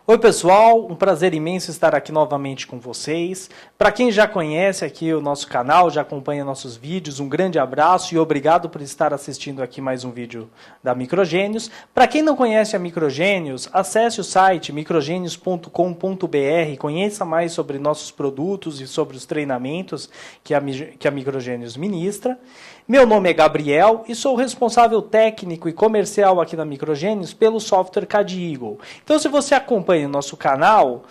Oi pessoal, um prazer imenso estar aqui novamente com vocês. Para quem já conhece aqui o nosso canal, já acompanha nossos vídeos, um grande abraço e obrigado por estar assistindo aqui mais um vídeo da Microgênios. Para quem não conhece a Microgênios, acesse o site microgenios.com.br, conheça mais sobre nossos produtos e sobre os treinamentos que a Microgênios ministra. Meu nome é Gabriel e sou responsável técnico e comercial aqui na Microgênios pelo software CAD Eagle. Então, se você acompanha o nosso canal,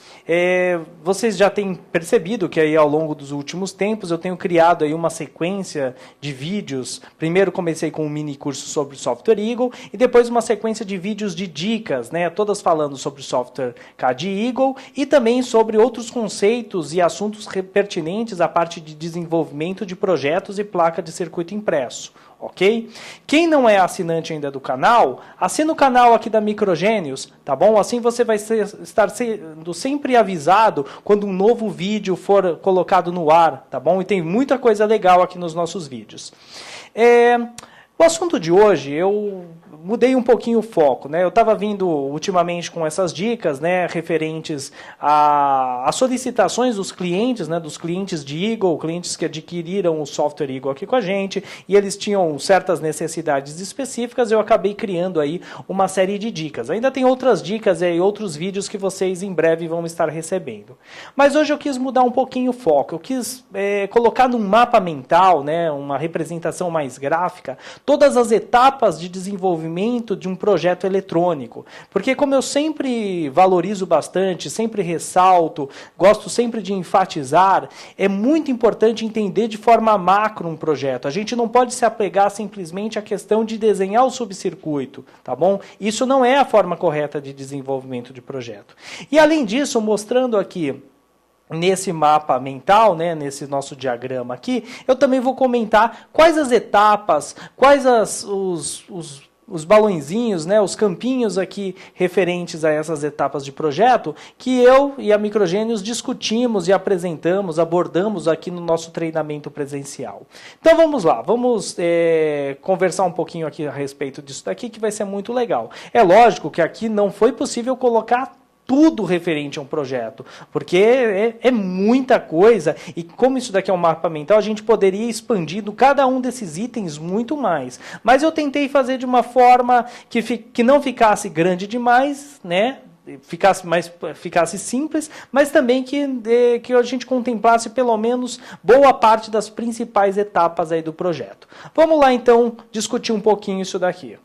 vocês já têm percebido que aí ao longo dos últimos tempos eu tenho criado aí uma sequência de vídeos. Primeiro comecei com um mini curso sobre o software Eagle e depois uma sequência de vídeos de dicas, né, todas falando sobre o software CAD Eagle e também sobre outros conceitos e assuntos pertinentes à parte de desenvolvimento de projetos e placa de circuito impresso. Ok? Quem não é assinante ainda do canal, assina o canal aqui da Microgênios, tá bom? Assim você vai estar sendo sempre avisado quando um novo vídeo for colocado no ar, tá bom? E tem muita coisa legal aqui nos nossos vídeos. O assunto de hoje, eu mudei um pouquinho o foco, né? Eu estava vindo ultimamente com essas dicas, né, referentes a solicitações dos clientes, né, dos clientes de Eagle, clientes que adquiriram o software Eagle aqui com a gente, e eles tinham certas necessidades específicas, eu acabei criando aí uma série de dicas. Ainda tem outras dicas e outros vídeos que vocês em breve vão estar recebendo. Mas hoje eu quis mudar um pouquinho o foco, eu quis colocar num mapa mental, né, uma representação mais gráfica, todas as etapas de desenvolvimento de um projeto eletrônico. Porque como eu sempre valorizo bastante, sempre ressalto, gosto sempre de enfatizar, é muito importante entender de forma macro um projeto. A gente não pode se apegar simplesmente à questão de desenhar o subcircuito, tá bom? Isso não é a forma correta de desenvolvimento de projeto. E além disso, mostrando aqui nesse mapa mental, né, nesse nosso diagrama aqui, eu também vou comentar quais as etapas, quais os balõezinhos, né, os campinhos aqui referentes a essas etapas de projeto que eu e a Microgênios discutimos e apresentamos, abordamos aqui no nosso treinamento presencial. Então vamos lá, vamos conversar um pouquinho aqui a respeito disso daqui que vai ser muito legal. É lógico que aqui não foi possível colocar tudo referente a um projeto, porque é muita coisa, e como isso daqui é um mapa mental, a gente poderia ir expandindo cada um desses itens muito mais. Mas eu tentei fazer de uma forma que não ficasse grande demais, né? Ficasse simples, mas também que a gente contemplasse pelo menos boa parte das principais etapas aí do projeto. Vamos lá então discutir um pouquinho isso daqui.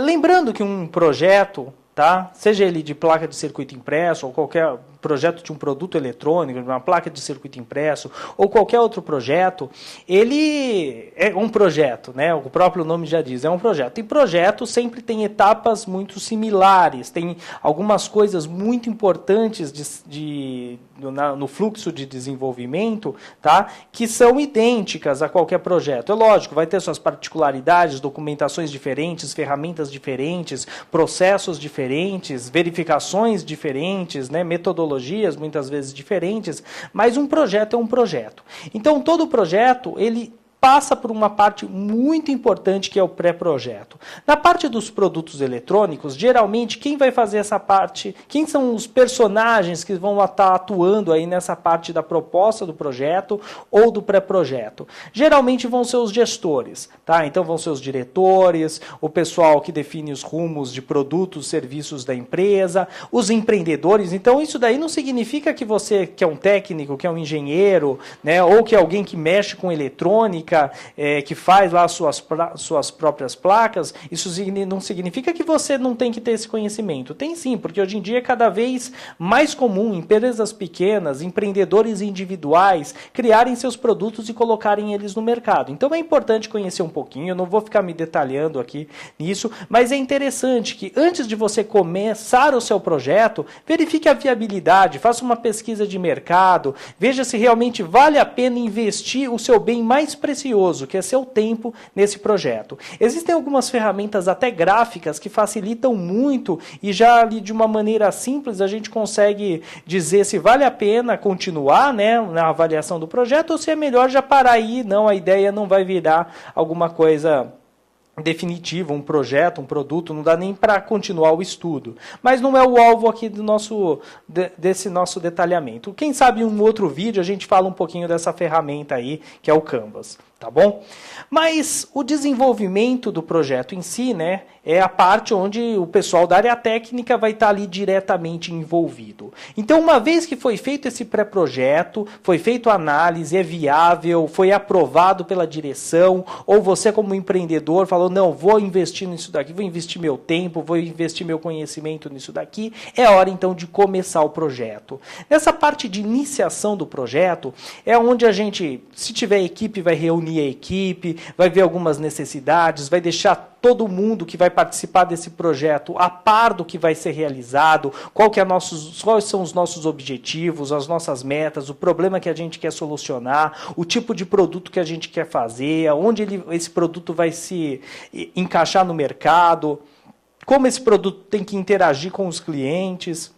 Lembrando que um projeto, tá? Seja ele de placa de circuito impresso ou qualquer projeto de um produto eletrônico, uma placa de circuito impresso ou qualquer outro projeto, ele é um projeto, né? O próprio nome já diz, é um projeto. E projeto sempre tem etapas muito similares, tem algumas coisas muito importantes no fluxo de desenvolvimento, tá? Que são idênticas a qualquer projeto. É lógico, vai ter suas particularidades, documentações diferentes, ferramentas diferentes, processos diferentes, verificações diferentes, né? Metodologias muitas vezes diferentes, mas um projeto é um projeto. Então, todo projeto, ele passa por uma parte muito importante que é o pré-projeto. Na parte dos produtos eletrônicos, geralmente quem vai fazer essa parte, quem são os personagens que vão estar atuando aí nessa parte da proposta do projeto ou do pré-projeto? Geralmente vão ser os gestores, tá? Então vão ser os diretores, o pessoal que define os rumos de produtos, serviços da empresa, os empreendedores. Então isso daí não significa que você, que é um técnico, que é um engenheiro, né, ou que é alguém que mexe com eletrônica, que faz lá suas próprias placas, isso não significa que você não tem que ter esse conhecimento. Tem sim, porque hoje em dia é cada vez mais comum empresas pequenas, empreendedores individuais, criarem seus produtos e colocarem eles no mercado. Então é importante conhecer um pouquinho, eu não vou ficar me detalhando aqui nisso, mas é interessante que antes de você começar o seu projeto, verifique a viabilidade, faça uma pesquisa de mercado, veja se realmente vale a pena investir o seu bem mais precioso, que é seu tempo nesse projeto. Existem algumas ferramentas até gráficas que facilitam muito e já ali de uma maneira simples a gente consegue dizer se vale a pena continuar, né, na avaliação do projeto ou se é melhor já parar aí, não, a ideia não vai virar alguma coisa definitivo, um projeto, um produto, não dá nem para continuar o estudo. Mas não é o alvo aqui desse nosso detalhamento. Quem sabe em um outro vídeo a gente fala um pouquinho dessa ferramenta aí, que é o Canvas, tá bom? Mas o desenvolvimento do projeto em si, né, é a parte onde o pessoal da área técnica vai estar ali diretamente envolvido. Então, uma vez que foi feito esse pré-projeto, foi feito a análise, é viável, foi aprovado pela direção, ou você como empreendedor falou, não, vou investir nisso daqui, vou investir meu tempo, vou investir meu conhecimento nisso daqui, é hora então de começar o projeto. Nessa parte de iniciação do projeto, é onde a gente, se tiver equipe, vai reunir a equipe, vai ver algumas necessidades, vai deixar todo mundo que vai participar desse projeto a par do que vai ser realizado, quais são os nossos objetivos, as nossas metas, o problema que a gente quer solucionar, o tipo de produto que a gente quer fazer, onde esse produto vai se encaixar no mercado, como esse produto tem que interagir com os clientes.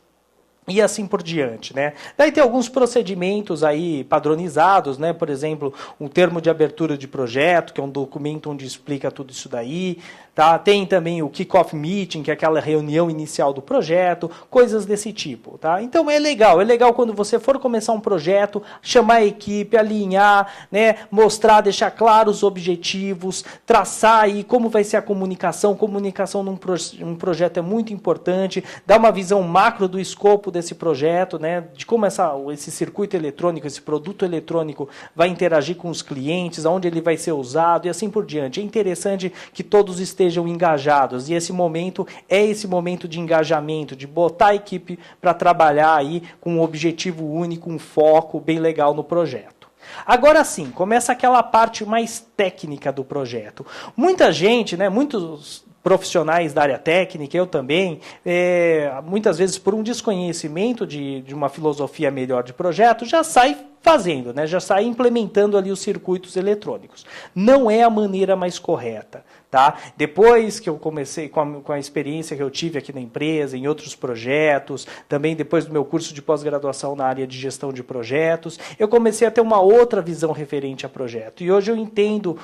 E assim por diante, né? Daí tem alguns procedimentos aí padronizados, né? Por exemplo, um termo de abertura de projeto, que é um documento onde explica tudo isso daí, tá? Tem também o kick-off meeting, que é aquela reunião inicial do projeto, coisas desse tipo, tá? Então é legal quando você for começar um projeto, chamar a equipe, alinhar, né? Mostrar, deixar claros os objetivos, traçar aí como vai ser a comunicação num projeto é muito importante, dar uma visão macro do escopo desse projeto, né, de como esse circuito eletrônico, esse produto eletrônico vai interagir com os clientes, aonde ele vai ser usado e assim por diante. É interessante que todos estejam engajados e esse momento de engajamento, de botar a equipe para trabalhar aí com um objetivo único, um foco bem legal no projeto. Agora sim, começa aquela parte mais técnica do projeto. Muita gente, né, muitos profissionais da área técnica, eu também, muitas vezes por um desconhecimento de uma filosofia melhor de projeto, já sai fazendo, né? Já sai implementando ali os circuitos eletrônicos. Não é a maneira mais correta. Tá? Depois que eu comecei com a experiência que eu tive aqui na empresa, em outros projetos, também depois do meu curso de pós-graduação na área de gestão de projetos, eu comecei a ter uma outra visão referente a projeto. E hoje eu entendo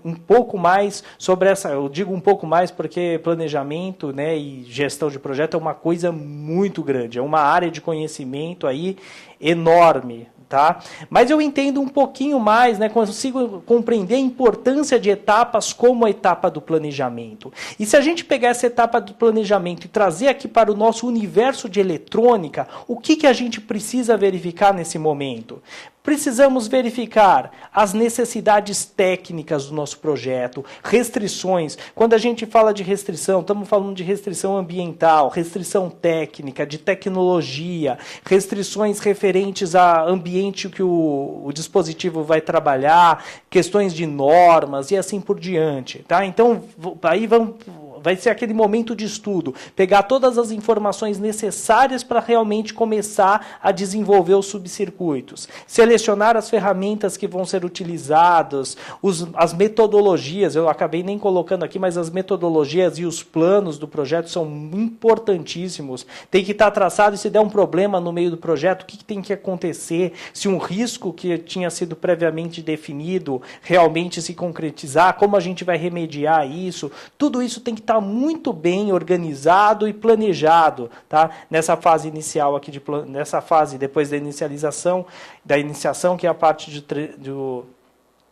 um pouco mais sobre eu digo um pouco mais porque planejamento, né, e gestão de projeto é uma coisa muito grande, é uma área de conhecimento aí enorme. Tá? Mas eu entendo um pouquinho mais, né, consigo compreender a importância de etapas como a etapa do planejamento. E se a gente pegar essa etapa do planejamento e trazer aqui para o nosso universo de eletrônica, o que a gente precisa verificar nesse momento? Precisamos verificar as necessidades técnicas do nosso projeto, restrições. Quando a gente fala de restrição, estamos falando de restrição ambiental, restrição técnica, de tecnologia, restrições referentes ao ambiente que o dispositivo vai trabalhar, questões de normas e assim por diante. Tá? Então, aí vai ser aquele momento de estudo, pegar todas as informações necessárias para realmente começar a desenvolver os subcircuitos, selecionar as ferramentas que vão ser utilizadas, as metodologias, eu acabei nem colocando aqui, mas as metodologias e os planos do projeto são importantíssimos, tem que estar traçado e se der um problema no meio do projeto, o que tem que acontecer, se um risco que tinha sido previamente definido realmente se concretizar, como a gente vai remediar isso, tudo isso tem que estar muito bem organizado e planejado, tá? Nessa fase inicial aqui, nessa fase depois da iniciação, que é a parte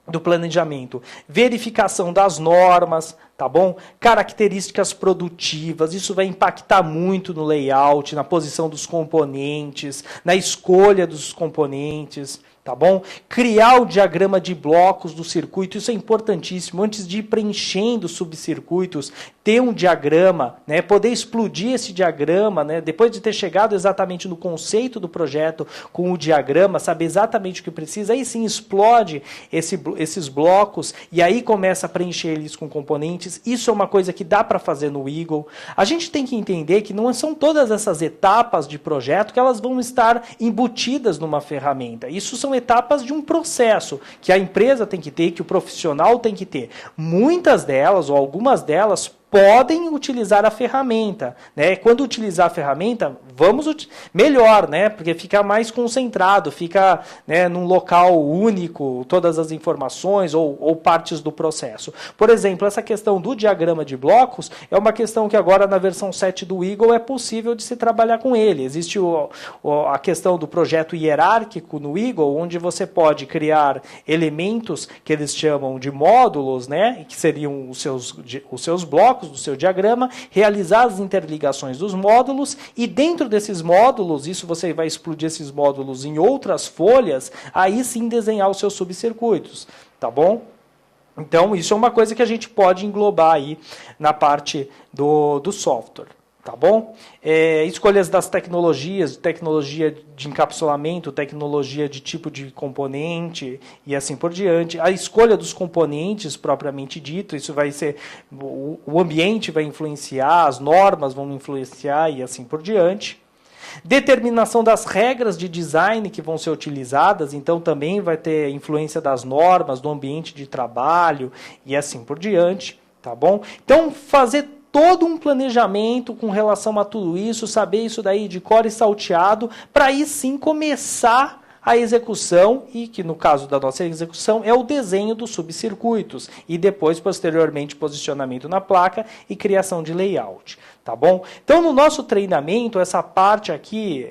do planejamento. Verificação das normas, tá bom? Características produtivas, isso vai impactar muito no layout, na posição dos componentes, na escolha dos componentes, tá bom? Criar o diagrama de blocos do circuito, isso é importantíssimo. Antes de ir preenchendo subcircuitos, ter um diagrama, né? Poder explodir esse diagrama, né? Depois de ter chegado exatamente no conceito do projeto com o diagrama, saber exatamente o que precisa, aí sim explode esses blocos e aí começa a preencher eles com componentes. Isso é uma coisa que dá para fazer no Eagle. A gente tem que entender que não são todas essas etapas de projeto que elas vão estar embutidas numa ferramenta. Isso são etapas de um processo que a empresa tem que ter, que o profissional tem que ter. Muitas delas, ou algumas delas, podem utilizar a ferramenta, né? Quando utilizar a ferramenta, melhor, né? Porque fica mais concentrado, fica, né, num local único, todas as informações ou partes do processo. Por exemplo, essa questão do diagrama de blocos é uma questão que agora na versão 7 do Eagle é possível de se trabalhar com ele. Existe a questão do projeto hierárquico no Eagle, onde você pode criar elementos que eles chamam de módulos, né? Que seriam os seus blocos do seu diagrama, realizar as interligações dos módulos e dentro desses módulos, isso você vai explodir esses módulos em outras folhas, aí sim desenhar os seus subcircuitos, tá bom? Então, isso é uma coisa que a gente pode englobar aí na parte do software. Tá bom? Escolhas das tecnologias, tecnologia de encapsulamento, tecnologia de tipo de componente e assim por diante. A escolha dos componentes propriamente dito, isso vai ser, o ambiente vai influenciar, as normas vão influenciar e assim por diante. Determinação das regras de design que vão ser utilizadas, então também vai ter influência das normas, do ambiente de trabalho e assim por diante, tá bom? Então, fazer todo um planejamento com relação a tudo isso, saber isso daí de cor e salteado, para aí sim começar a execução, e que no caso da nossa execução é o desenho dos subcircuitos, e depois, posteriormente, posicionamento na placa e criação de layout. Tá bom? Então, no nosso treinamento, essa parte aqui,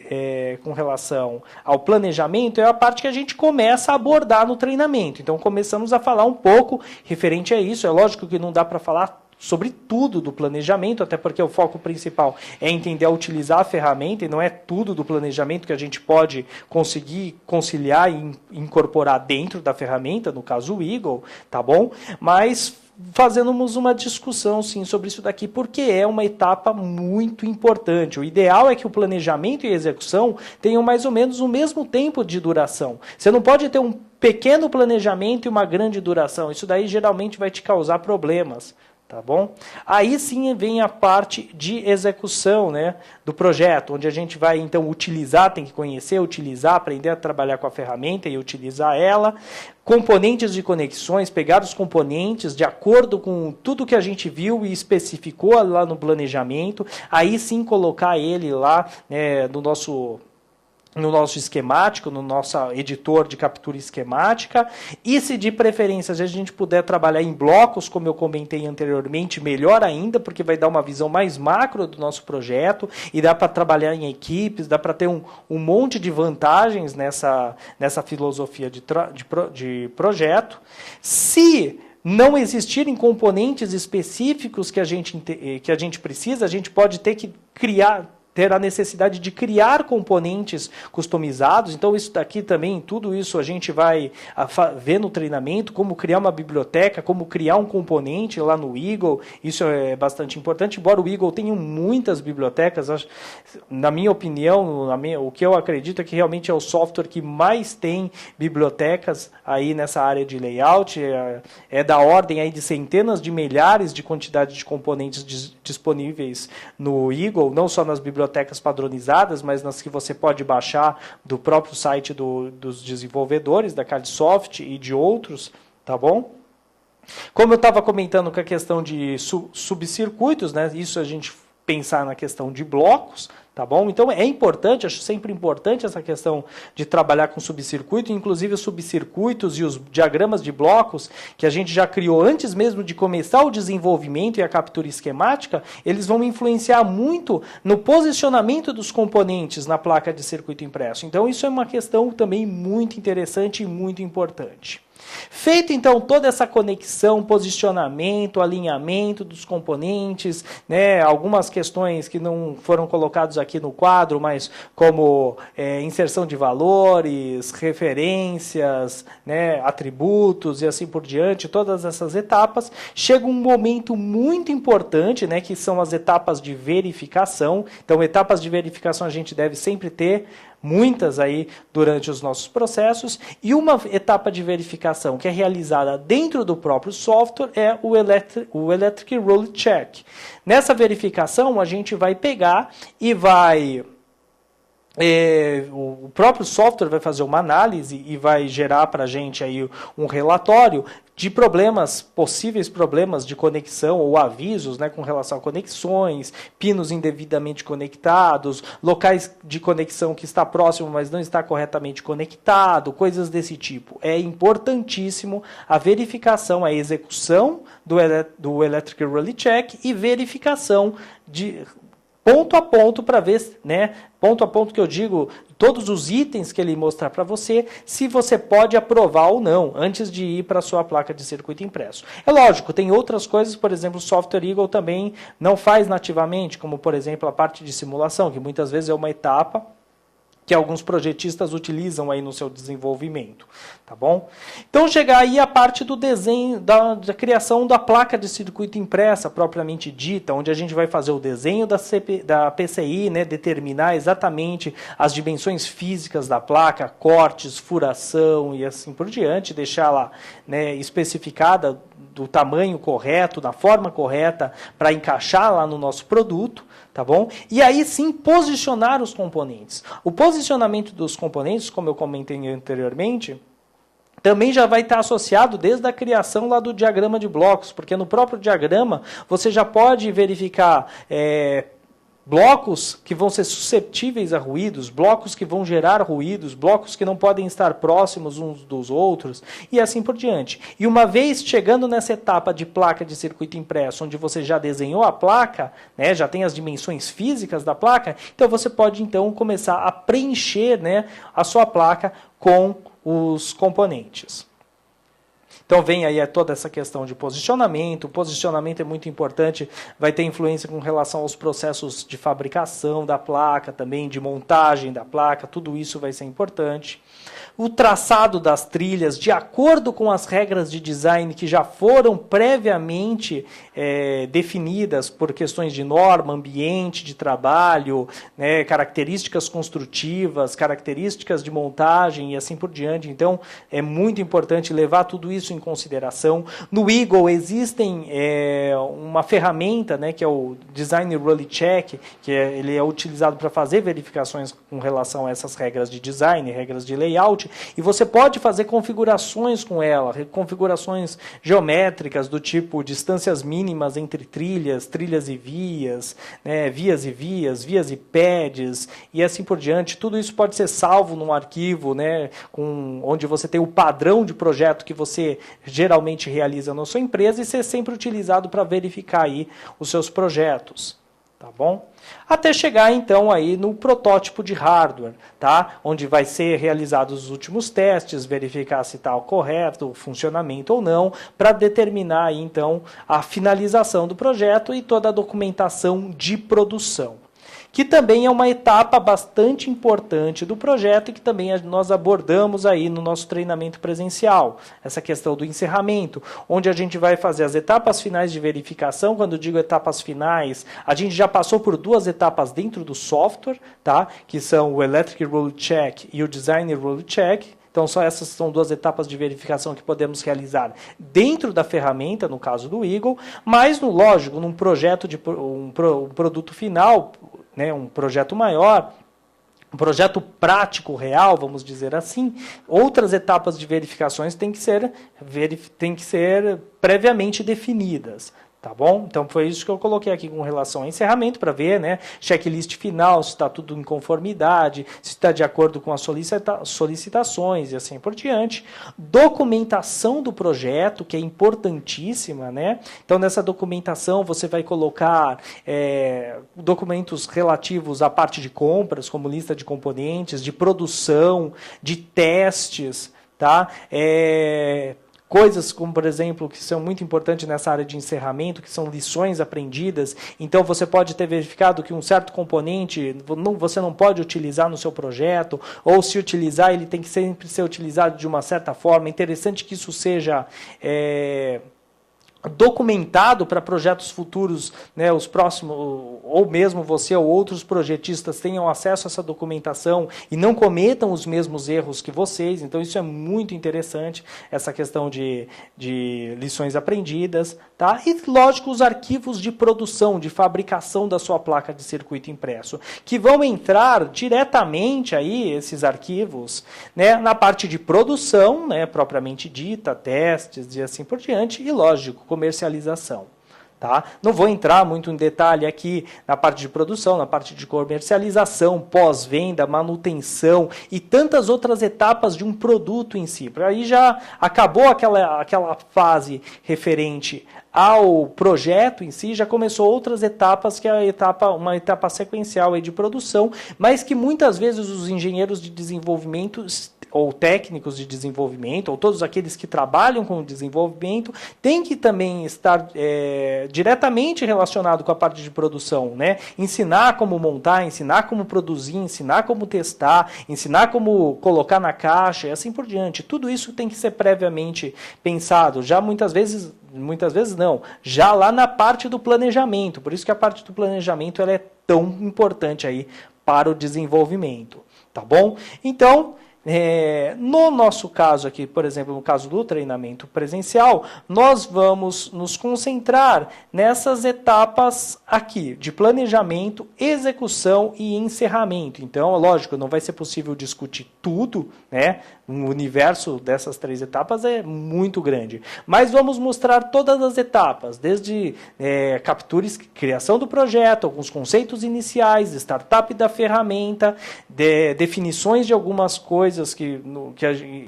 com relação ao planejamento, é a parte que a gente começa a abordar no treinamento. Então, começamos a falar um pouco referente a isso. É lógico que não dá para falar sobre tudo do planejamento, até porque o foco principal é entender a utilizar a ferramenta, e não é tudo do planejamento que a gente pode conseguir conciliar e incorporar dentro da ferramenta, no caso o Eagle, tá bom? Mas fazemos uma discussão, sim, sobre isso daqui, porque é uma etapa muito importante. O ideal é que o planejamento e a execução tenham mais ou menos o mesmo tempo de duração. Você não pode ter um pequeno planejamento e uma grande duração. Isso daí geralmente vai te causar problemas. Tá bom? Aí sim vem a parte de execução, né, do projeto, onde a gente vai então utilizar, tem que conhecer, utilizar, aprender a trabalhar com a ferramenta e utilizar ela. Componentes de conexões, pegar os componentes de acordo com tudo que a gente viu e especificou lá no planejamento, aí sim colocar ele lá, né, no nosso esquemático, no nosso editor de captura esquemática, e se de preferência a gente puder trabalhar em blocos, como eu comentei anteriormente, melhor ainda, porque vai dar uma visão mais macro do nosso projeto, e dá para trabalhar em equipes, dá para ter um monte de vantagens nessa filosofia de projeto. Se não existirem componentes específicos que a gente precisa, a gente pode ter que ter a necessidade de criar componentes customizados. Então, isso daqui também, tudo isso a gente vai ver no treinamento, como criar uma biblioteca, como criar um componente lá no Eagle. Isso é bastante importante, embora o Eagle tenha muitas bibliotecas, na minha opinião, o que eu acredito é que realmente é o software que mais tem bibliotecas aí nessa área de layout, é da ordem aí de centenas de milhares de quantidade de componentes disponíveis no Eagle, não só nas bibliotecas padronizadas, mas nas que você pode baixar do próprio site dos desenvolvedores, da Cardsoft e de outros, tá bom? Como eu estava comentando com a questão de subcircuitos, né, isso a gente pensar na questão de blocos, tá bom? Então é importante, acho sempre importante essa questão de trabalhar com subcircuito, inclusive os subcircuitos e os diagramas de blocos que a gente já criou antes mesmo de começar o desenvolvimento e a captura esquemática, eles vão influenciar muito no posicionamento dos componentes na placa de circuito impresso. Então isso é uma questão também muito interessante e muito importante. Feito então toda essa conexão, posicionamento, alinhamento dos componentes, né, algumas questões que não foram colocadas aqui no quadro, mas como inserção de valores, referências, né, atributos e assim por diante, todas essas etapas, chega um momento muito importante, né, que são as etapas de verificação. Então, etapas de verificação a gente deve sempre ter, muitas aí durante os nossos processos, e uma etapa de verificação que é realizada dentro do próprio software é o Electric Rule Check. Nessa verificação a gente vai pegar e vai... o próprio software vai fazer uma análise e vai gerar para a gente aí um relatório de problemas, possíveis problemas de conexão ou avisos, né, com relação a conexões, pinos indevidamente conectados, locais de conexão que está próximo, mas não está corretamente conectado, coisas desse tipo. É importantíssimo a verificação, a execução do Electric Rally Check e verificação de ponto a ponto para ver, né, ponto a ponto que eu digo, todos os itens que ele mostrar para você, se você pode aprovar ou não, antes de ir para a sua placa de circuito impresso. É lógico, tem outras coisas, por exemplo, o software Eagle também não faz nativamente, como por exemplo a parte de simulação, que muitas vezes é uma etapa que alguns projetistas utilizam aí no seu desenvolvimento, tá bom? Então chegar aí a parte do desenho, da criação da placa de circuito impressa propriamente dita, onde a gente vai fazer o desenho da PCI, né, determinar exatamente as dimensões físicas da placa, cortes, furação e assim por diante, deixar lá, né, especificada do tamanho correto, da forma correta para encaixar lá no nosso produto, tá bom? E aí sim posicionar os componentes. O posicionamento dos componentes, como eu comentei anteriormente, também já vai estar associado desde a criação lá do diagrama de blocos, porque no próprio diagrama você já pode verificar blocos que vão ser susceptíveis a ruídos, blocos que vão gerar ruídos, blocos que não podem estar próximos uns dos outros, e assim por diante. E uma vez chegando nessa etapa de placa de circuito impresso, onde você já desenhou a placa, né, já tem as dimensões físicas da placa, então você pode então começar a preencher, né, a sua placa com os componentes. Então vem aí toda essa questão de posicionamento. O posicionamento é muito importante, vai ter influência com relação aos processos de fabricação da placa, também de montagem da placa, tudo isso vai ser importante. O traçado das trilhas, de acordo com as regras de design que já foram previamente definidas por questões de norma, ambiente de trabalho, né, características construtivas, características de montagem e assim por diante. Então, é muito importante levar tudo isso em consideração. No Eagle existem uma ferramenta, né, que é o Design Rally Check, que ele é utilizado para fazer verificações com relação a essas regras de design, regras de layout, e você pode fazer configurações com ela, configurações geométricas do tipo distâncias mínimas entre trilhas, trilhas e vias, né, vias e pads, e assim por diante. Tudo isso pode ser salvo num arquivo, né, onde você tem o padrão de projeto que você geralmente realiza na sua empresa e ser sempre utilizado para verificar aí os seus projetos. Tá bom? Até chegar então aí no protótipo de hardware, tá? Onde vai ser realizados os últimos testes, verificar se está correto o funcionamento ou não, para determinar aí, então a finalização do projeto e toda a documentação de produção, que também é uma etapa bastante importante do projeto e que também nós abordamos aí no nosso treinamento presencial. Essa questão do encerramento, onde a gente vai fazer as etapas finais de verificação. Quando eu digo etapas finais, a gente já passou por duas etapas dentro do software, tá? Que são o Electric Rally Check e o Design Rally Check. Então, só essas são duas etapas de verificação que podemos realizar dentro da ferramenta, no caso do Eagle, mas, lógico, num projeto de um produto final, né, um projeto maior, um projeto prático, real, vamos dizer assim, outras etapas de verificações têm que ser previamente definidas. Tá bom? Então foi isso que eu coloquei aqui com relação ao encerramento, para ver, né, checklist final, se está tudo em conformidade, se está de acordo com as solicitações e assim por diante. Documentação do projeto, que é importantíssima, né? Então nessa documentação você vai colocar documentos relativos à parte de compras, como lista de componentes, de produção, de testes, tá? Coisas como, por exemplo, que são muito importantes nessa área de encerramento, que são lições aprendidas. Então, você pode ter verificado que um certo componente você não pode utilizar no seu projeto, ou se utilizar, ele tem que sempre ser utilizado de uma certa forma. É interessante que isso seja documentado para projetos futuros, né, os próximos, ou mesmo você ou outros projetistas tenham acesso a essa documentação e não cometam os mesmos erros que vocês. Então isso é muito interessante, essa questão de lições aprendidas, tá? E lógico, os arquivos de produção, de fabricação da sua placa de circuito impresso, que vão entrar diretamente aí, esses arquivos, né, na parte de produção, né, propriamente dita, testes e assim por diante, e lógico, comercialização. Tá? Não vou entrar muito em detalhe aqui na parte de produção, na parte de comercialização, pós-venda, manutenção e tantas outras etapas de um produto em si. Aí já acabou aquela fase referente ao projeto em si, já começou outras etapas, que é uma etapa sequencial aí de produção, mas que muitas vezes os engenheiros de desenvolvimento ou técnicos de desenvolvimento, ou todos aqueles que trabalham com o desenvolvimento, têm que também estar diretamente relacionado com a parte de produção, né? Ensinar como montar, ensinar como produzir, ensinar como testar, ensinar como colocar na caixa e assim por diante. Tudo isso tem que ser previamente pensado, já muitas vezes não, já lá na parte do planejamento. Por isso que a parte do planejamento ela é tão importante aí para o desenvolvimento, tá bom? Então, no nosso caso aqui, por exemplo, no caso do treinamento presencial, nós vamos nos concentrar nessas etapas aqui, de planejamento, execução e encerramento. Então, lógico, não vai ser possível discutir tudo, né? O universo dessas 3 etapas é muito grande. Mas vamos mostrar todas as etapas, desde capturas, criação do projeto, alguns conceitos iniciais, startup da ferramenta, definições de algumas coisas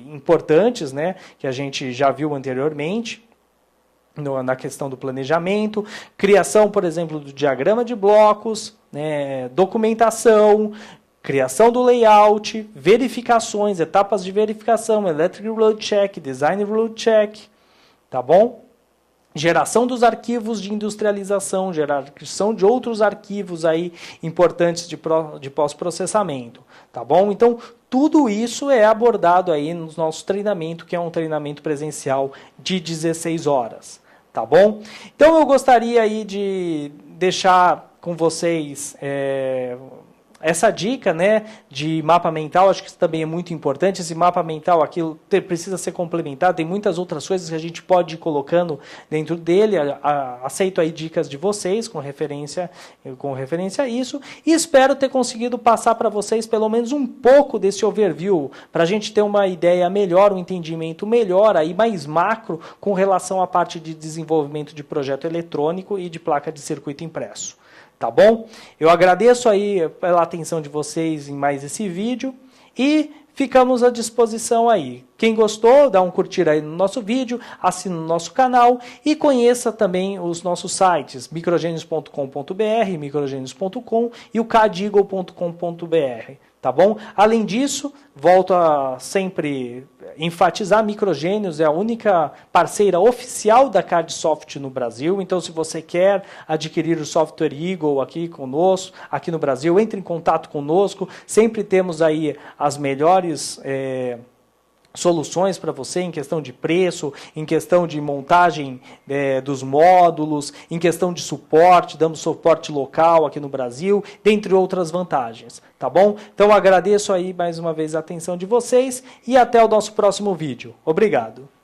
importantes, né, que a gente já viu anteriormente, na questão do planejamento, criação, por exemplo, do diagrama de blocos, né, documentação, criação do layout, verificações, etapas de verificação, electric load check, design load check, tá bom? Geração dos arquivos de industrialização, geração de outros arquivos aí importantes de pós-processamento, tá bom? Então, tudo isso é abordado aí no nosso treinamento, que é um treinamento presencial de 16 horas, tá bom? Então, eu gostaria aí de deixar com vocês essa dica, né, de mapa mental. Acho que isso também é muito importante. Esse mapa mental aqui precisa ser complementado, tem muitas outras coisas que a gente pode ir colocando dentro dele. Aceito aí dicas de vocês com referência a isso, e espero ter conseguido passar para vocês pelo menos um pouco desse overview, para a gente ter uma ideia melhor, um entendimento melhor, aí mais macro, com relação à parte de desenvolvimento de projeto eletrônico e de placa de circuito impresso. Tá bom? Eu agradeço aí pela atenção de vocês em mais esse vídeo e ficamos à disposição aí. Quem gostou, dá um curtir aí no nosso vídeo, assine o nosso canal e conheça também os nossos sites, microgenius.com.br, microgenius.com e o cadigo.com.br. Tá bom? Além disso, volto a sempre enfatizar, Microgenius é a única parceira oficial da CADSoft no Brasil. Então, se você quer adquirir o software Eagle aqui conosco, aqui no Brasil, entre em contato conosco. Sempre temos aí as melhores soluções para você em questão de preço, em questão de montagem dos módulos, em questão de suporte, damos suporte local aqui no Brasil, dentre outras vantagens, tá bom? Então agradeço aí mais uma vez a atenção de vocês e até o nosso próximo vídeo. Obrigado!